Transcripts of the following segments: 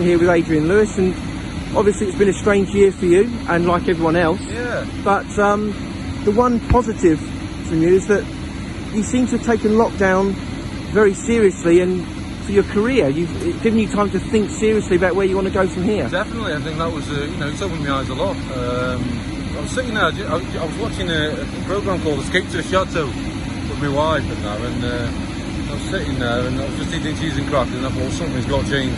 sitting here with Adrian Lewis, and obviously it's been a strange year for you, and like everyone else. Yeah. But the one positive from you is that you seem to have taken lockdown very seriously, and for your career, it's given you time to think seriously about where you want to go from here. Definitely, I think that was, it's opened my eyes a lot. I was sitting there, I was watching a programme called Escape to the Chateau with my wife and that, and I was sitting there and I was just eating cheese and crackers, and I thought something's got to change.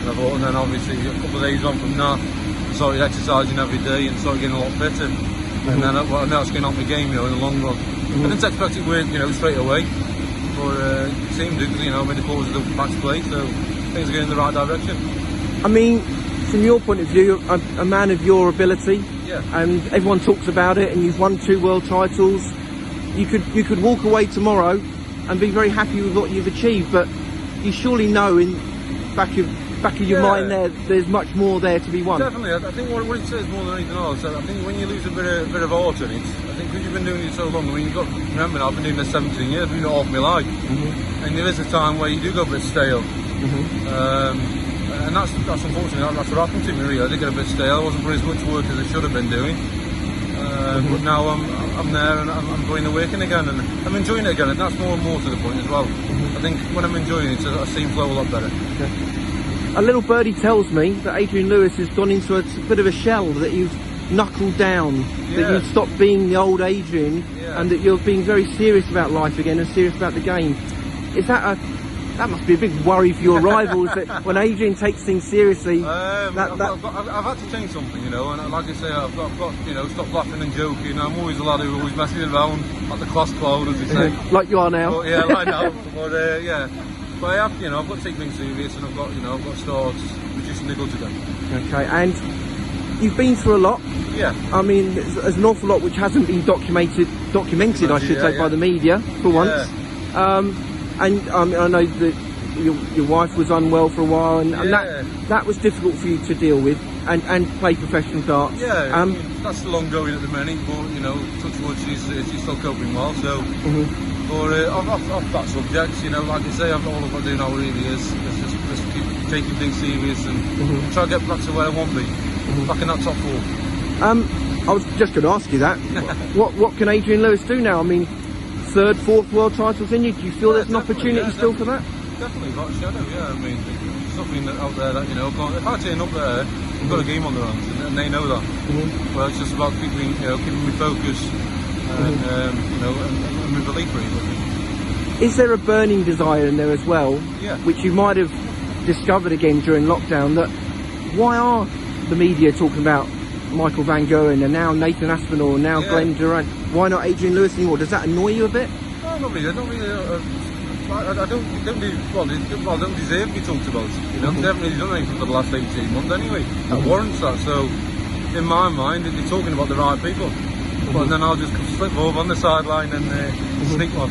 And then obviously a couple of days on from that, I started exercising every day and started getting a lot fitter. And then that's going to help my game, in the long run. I didn't expect it to work, straight away, but it seemed to, because I made the calls of the match play, so things are going in the right direction. I mean, from your point of view, a man of your ability, yeah, and everyone talks about it, and you've won 2 world titles. You could walk away tomorrow and be very happy with what you've achieved, but you surely know in back of your mind there's much more there to be won. Definitely, I think what it says more than anything else, I think when you lose a bit of art in it, I think because you've been doing it so long, you've got to remember now, I've been doing this 17 years, I've been doing it half my life, and there is a time where you do go a bit stale, and that's unfortunate, that's what happened to me really. I did get a bit stale, I wasn't putting as much work as I should have been doing, but now I'm there and I'm enjoying the working again, and I'm enjoying it again, and that's more and more to the point as well. I think when I'm enjoying it, I see him flow a lot better. A little birdie tells me that Adrian Lewis has gone into a bit of a shell, that you've knuckled down, that you've stopped being the old Adrian, and that you're being very serious about life again and serious about the game. Is that must be a big worry for your rivals, that when Adrian takes things seriously, I've had to change something, and like I say, I've got stop laughing and joking. I'm always a lad who always messes around, like the class clown, as they say. Like you are now. But, yeah, like now. But but I have, I've got to take things serious, and I've got to start reducing the goods again. Okay, and you've been through a lot. Yeah. I mean, there's an awful lot which hasn't been documented, I should say, by the media for once. And I know that your wife was unwell for a while, and that was difficult for you to deal with, and play professional darts. Yeah, that's still ongoing at the minute, but touch wood, she's still coping well. So, but off that subject, like I say, all I've got to do now really is just keep taking things serious and try to get back to where I want to be, back in that top 4. I was just going to ask you that. What can Adrian Lewis do now? I mean, 3rd, 4th world titles in you. Do you feel there's an opportunity still for that? Definitely got a shadow, yeah. I mean, there's something out there that, if I turn up there, I've got a game on their hands, and they know that. But it's just about keeping me focused and move the league really. Is there a burning desire in there as well, which you might have discovered again during lockdown, that why are the media talking about Michael Van Gogh and now Nathan Aspinall and now Glenn Durant? Why not Adrian Lewis anymore? Does that annoy you a bit? No, not really. I don't deserve to be talked about. They haven't really done anything for the last 18 months anyway. That warrants that. So, in my mind, they're talking about the right people. But then I'll just slip over on the sideline and sneak one.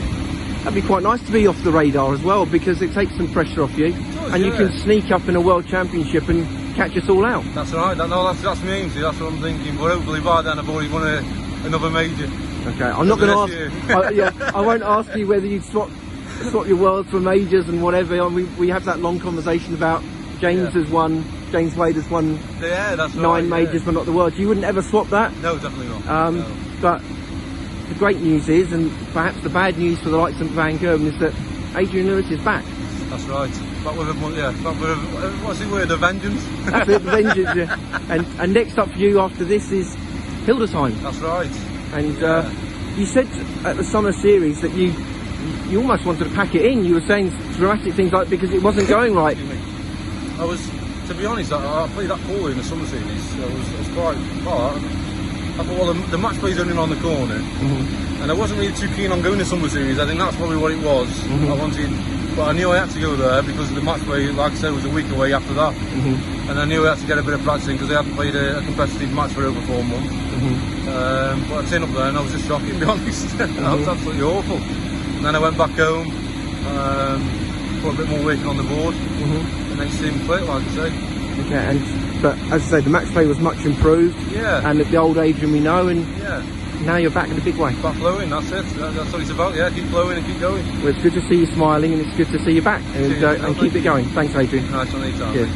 That'd be quite nice to be off the radar as well, because it takes some pressure off you, and you can sneak up in a world championship and catch us all out. That's right. That's me aim. That's what I'm thinking. But hopefully by then I've already won another major. Okay, I'm not going to ask. I won't ask you whether you'd swap your worlds for majors and whatever. We have that long conversation about James Wade has won 9 majors, but not the world. You wouldn't ever swap that? No, definitely not. No. But the great news is, and perhaps the bad news for the likes of Van Gogh, is that Adrian Lewis is back. That's right. Back with what's the word? A vengeance. That's it, vengeance. Yeah. And next up for you after this is Hildesheim. That's right. And you said at the summer series that you almost wanted to pack it in. You were saying dramatic things like because it wasn't going right. I was, to be honest, I played that poorly in the summer series. I was quite well. I thought, well, the match play's only around the corner, and I wasn't really too keen on going to summer series. I think that's probably what it was. I wanted, but I knew I had to go there because the match play, like I said, was a week away after that, and I knew I had to get a bit of practice because I hadn't played a competitive match for over 4 months. But I turned up there and I was just shocked, to be honest. That was absolutely awful. And then I went back home, put a bit more working on the board, and then seemed play, like I say. Okay, but as I say, the match play was much improved. Yeah. And the old Adrian we know, and now you're back in a big way. Back flowing, that's it. That's what it's about. Yeah, keep flowing and keep going. Well, it's good to see you smiling, and it's good to see you back, and keep it going. Thanks, Adrian. Nice one, anytime. Cheers.